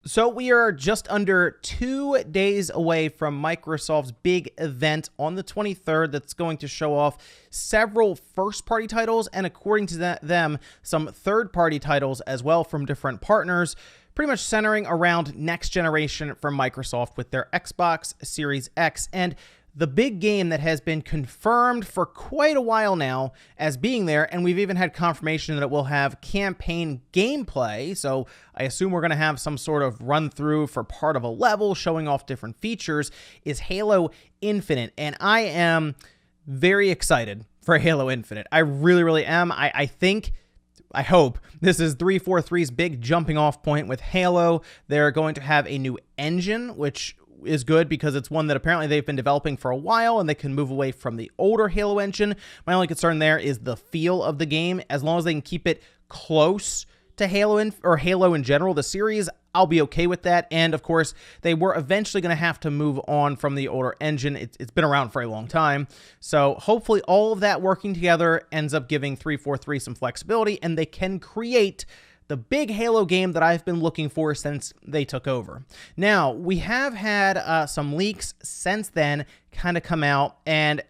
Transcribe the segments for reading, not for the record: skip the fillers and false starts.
So we are just under 2 days away from Microsoft's big event on the 23rd that's going to show off several first-party titles and, according to them, some third-party titles as well from different partners, pretty much centering around next generation from Microsoft with their Xbox Series X. And the big game that has been confirmed for quite a while now as being there, and we've even had confirmation that it will have campaign gameplay, so I assume we're going to have some sort of run-through for part of a level showing off different features, is Halo Infinite. And I am very excited for Halo Infinite. I really, really am. I hope this is 343's big jumping off point with Halo. They're going to have a new engine, which is good because it's one that apparently they've been developing for a while and they can move away from the older Halo engine. My only concern there is the feel of the game. As long as they can keep it close to Halo in general, the series, I'll be okay with that. And of course, they were eventually going to have to move on from the older engine. It's been around for a long time. So hopefully all of that working together ends up giving 343 some flexibility and they can create the big Halo game that I've been looking for since they took over. Now, we have had some leaks since then kind of come out, and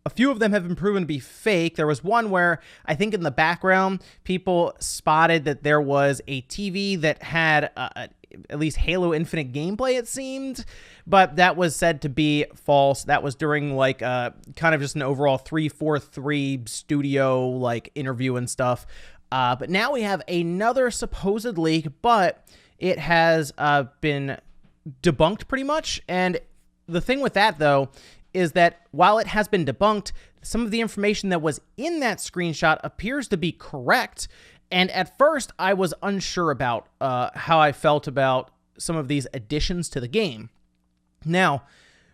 a few of them have been proven to be fake. There was one where I think in the background, people spotted that there was a TV that had at least Halo Infinite gameplay, it seemed, but that was said to be false. That was during like kind of just an overall 343 studio like interview and stuff. But now we have another supposed leak, but it has been debunked pretty much. And the thing with that, though, is that while it has been debunked, some of the information that was in that screenshot appears to be correct. And at first, I was unsure about how I felt about some of these additions to the game. Now,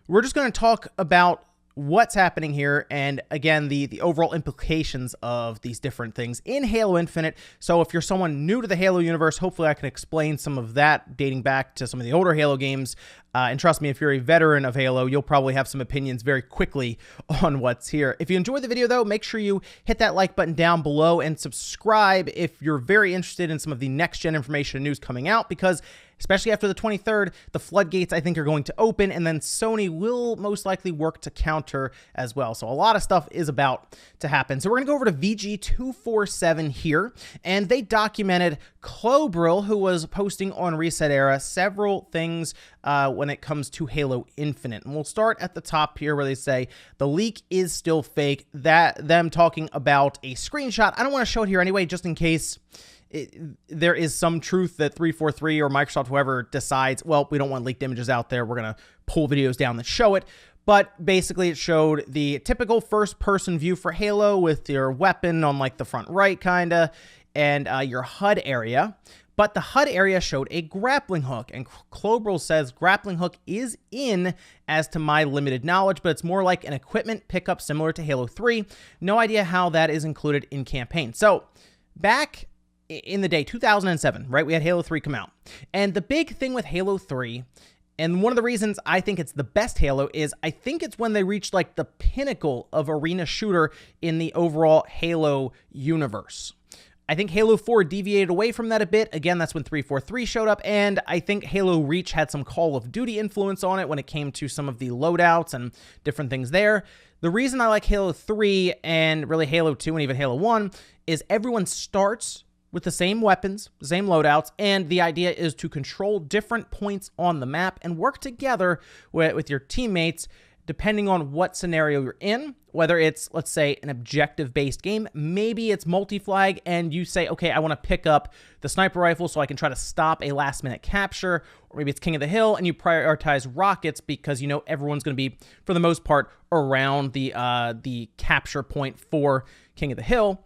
we're just going to talk about what's happening here, and again, the overall implications of these different things in Halo Infinite. So if you're someone new to the Halo universe, hopefully I can explain some of that dating back to some of the older Halo games. And trust me, if you're a veteran of Halo, you'll probably have some opinions very quickly on what's here. If you enjoyed the video, though, make sure you hit that like button down below and subscribe if you're very interested in some of the next-gen information and news coming out, because especially after the 23rd, the floodgates, I think, are going to open, and then Sony will most likely work to counter as well. So a lot of stuff is about to happen. So we're going to go over to VG247 here, and they documented Clobril, who was posting on Reset Era several things when it comes to Halo Infinite. And we'll start at the top here where they say the leak is still fake. Them talking about a screenshot. I don't want to show it here anyway, just in case there is some truth that 343 or Microsoft, whoever decides, well, we don't want leaked images out there, we're going to pull videos down that show it. But basically it showed the typical first-person view for Halo with your weapon on like the front right kind of, and your HUD area. But the HUD area showed a grappling hook, and Clobril says grappling hook is in, as to my limited knowledge, but it's more like an equipment pickup similar to Halo 3. No idea how that is included in campaign. So back in the day, 2007, right, we had Halo 3 come out. And the big thing with Halo 3, and one of the reasons I think it's the best Halo, is I think it's when they reached like the pinnacle of arena shooter in the overall Halo universe. I think Halo 4 deviated away from that a bit. Again, that's when 343 showed up, and I think Halo Reach had some Call of Duty influence on it when it came to some of the loadouts and different things there. The reason I like Halo 3 and really Halo 2 and even Halo 1 is everyone starts with the same weapons, the same loadouts, and the idea is to control different points on the map and work together with your teammates depending on what scenario you're in, whether it's, let's say, an objective-based game. Maybe it's multi-flag, and you say, okay, I want to pick up the sniper rifle so I can try to stop a last-minute capture, or maybe it's King of the Hill, and you prioritize rockets because you know everyone's going to be, for the most part, around the capture point for King of the Hill.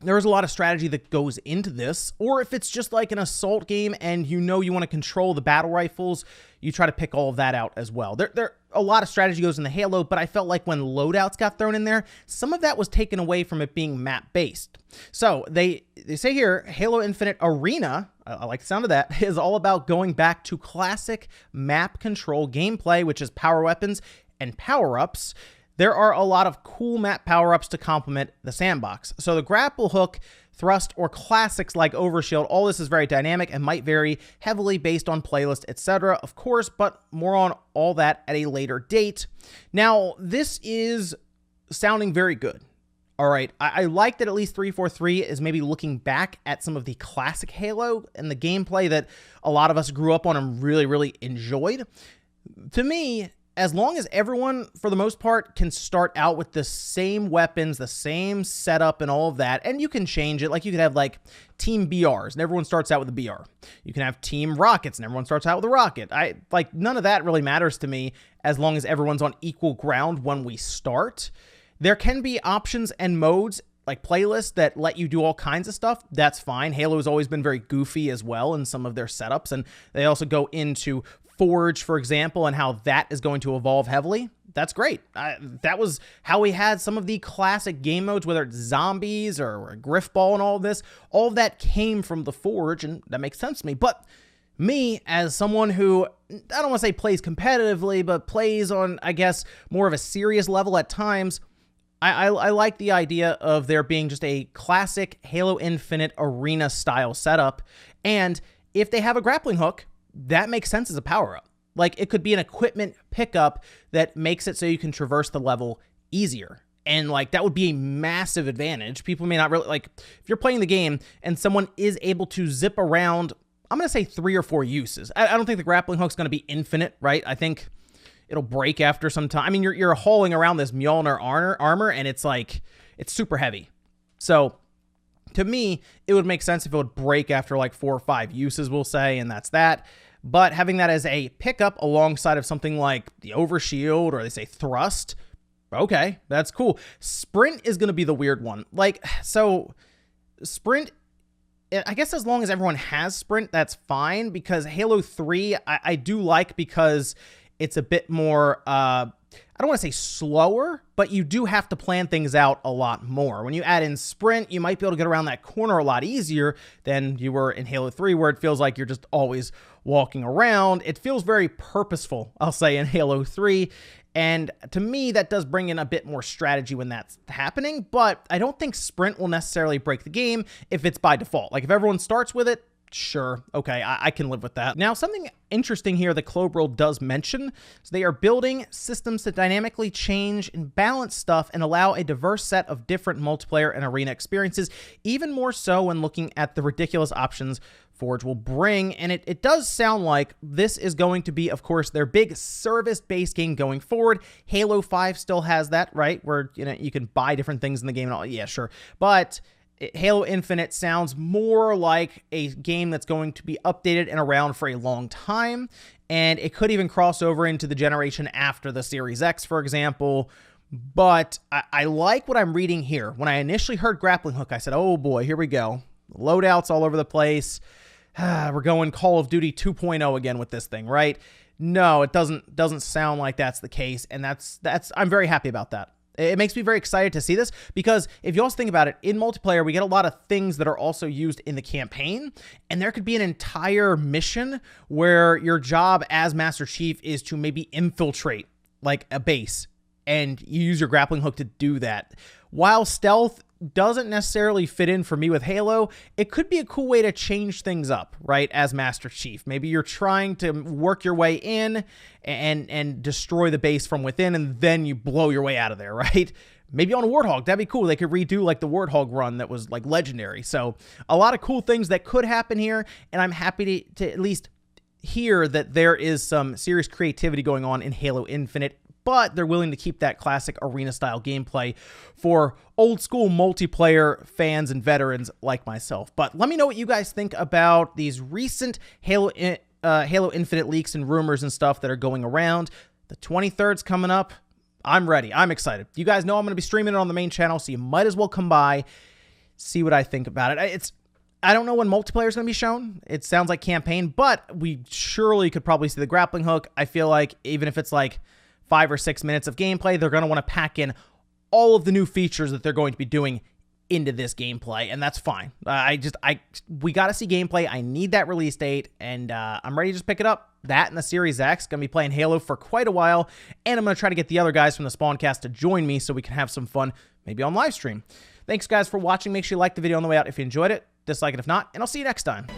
There's a lot of strategy that goes into this, or if it's just like an assault game and you know you want to control the battle rifles, you try to pick all of that out as well. There a lot of strategy goes into Halo, but I felt like when loadouts got thrown in there, some of that was taken away from it being map-based. So they say here, Halo Infinite Arena, I like the sound of that, is all about going back to classic map control gameplay, which is power weapons and power-ups. There are a lot of cool map power-ups to complement the sandbox. So the grapple hook thrust, or classics like overshield. All this is very dynamic and might vary heavily based on playlist, etc., of course, but more on all that at a later date. Now, this is sounding very good. All right, I like that at least 343 is maybe looking back at some of the classic Halo and the gameplay that a lot of us grew up on and really, really enjoyed. To me, as long as everyone, for the most part, can start out with the same weapons, the same setup and all of that, and you can change it. Like, you could have, like, Team BRs, and everyone starts out with a BR. You can have Team Rockets, and everyone starts out with a rocket. None of that really matters to me as long as everyone's on equal ground when we start. There can be options and modes, like playlists, that let you do all kinds of stuff. That's fine. Halo has always been very goofy as well in some of their setups, and they also go into Forge, for example, and how that is going to evolve heavily. That's great. That was how we had some of the classic game modes, whether it's zombies or Grapple and all of this. All of that came from the Forge, and that makes sense to me. But me, as someone who, I don't want to say plays competitively, but plays on, I guess, more of a serious level at times, I like the idea of there being just a classic Halo Infinite arena style setup. And if they have a grappling hook, that makes sense as a power-up. Like, it could be an equipment pickup that makes it so you can traverse the level easier. And, like, that would be a massive advantage. People may not really, like, if you're playing the game and someone is able to zip around, I'm going to say 3 or 4 uses. I don't think the grappling hook's going to be infinite, right? I think it'll break after some time. I mean, you're hauling around this Mjolnir armor, and it's like, it's super heavy. So to me, it would make sense if it would break after like 4 or 5 uses, we'll say, and that's that. But having that as a pickup alongside of something like the overshield, or they say thrust, okay, that's cool. Sprint is going to be the weird one. Like, so sprint, I guess as long as everyone has sprint, that's fine, because Halo 3, I do like, because it's a bit more, I don't want to say slower, but you do have to plan things out a lot more. When you add in sprint, you might be able to get around that corner a lot easier than you were in Halo 3, where it feels like you're just always walking around. It feels very purposeful, I'll say, in Halo 3. And to me, that does bring in a bit more strategy when that's happening, but I don't think sprint will necessarily break the game if it's by default. Like, if everyone starts with it, sure, okay, I can live with that. Now, something interesting here that Cloverworld does mention is they are building systems to dynamically change and balance stuff and allow a diverse set of different multiplayer and arena experiences, even more so when looking at the ridiculous options Forge will bring. And it does sound like this is going to be, of course, their big service-based game going forward. Halo 5 still has that, right? Where, you know, you can buy different things in the game and all. Yeah, sure. But Halo Infinite sounds more like a game that's going to be updated and around for a long time, and it could even cross over into the generation after the Series X, for example. But I like what I'm reading here. When I initially heard grappling hook, I said, oh boy, here we go. Loadouts all over the place. We're going Call of Duty 2.0 again with this thing, right? No, it doesn't sound like that's the case, and that's I'm very happy about that. It makes me very excited to see this, because if you also think about it, in multiplayer, we get a lot of things that are also used in the campaign, and there could be an entire mission where your job as Master Chief is to maybe infiltrate like a base, and you use your grappling hook to do that. While stealth doesn't necessarily fit in for me with Halo, it could be a cool way to change things up, right, as Master Chief. Maybe you're trying to work your way in and destroy the base from within, and then you blow your way out of there, right? Maybe on a Warthog. That'd be cool. They could redo like the Warthog run that was like legendary. So a lot of cool things that could happen here, and I'm happy to at least hear that there is some serious creativity going on in Halo Infinite, but they're willing to keep that classic arena-style gameplay for old-school multiplayer fans and veterans like myself. But let me know what you guys think about these recent Halo Infinite leaks and rumors and stuff that are going around. The 23rd's coming up. I'm ready. I'm excited. You guys know I'm going to be streaming it on the main channel, so you might as well come by, see what I think about it. I don't know when multiplayer is going to be shown. It sounds like campaign, but we surely could probably see the grappling hook. I feel like even if it's like 5 or 6 minutes of gameplay, they're going to want to pack in all of the new features that they're going to be doing into this gameplay, and that's fine. We got to see gameplay. I need that release date, and I'm ready to just pick it up. That and the Series X. Going to be playing Halo for quite a while, and I'm going to try to get the other guys from the Spawncast to join me so we can have some fun, maybe on live stream. Thanks, guys, for watching. Make sure you like the video on the way out if you enjoyed it. Dislike it if not, and I'll see you next time.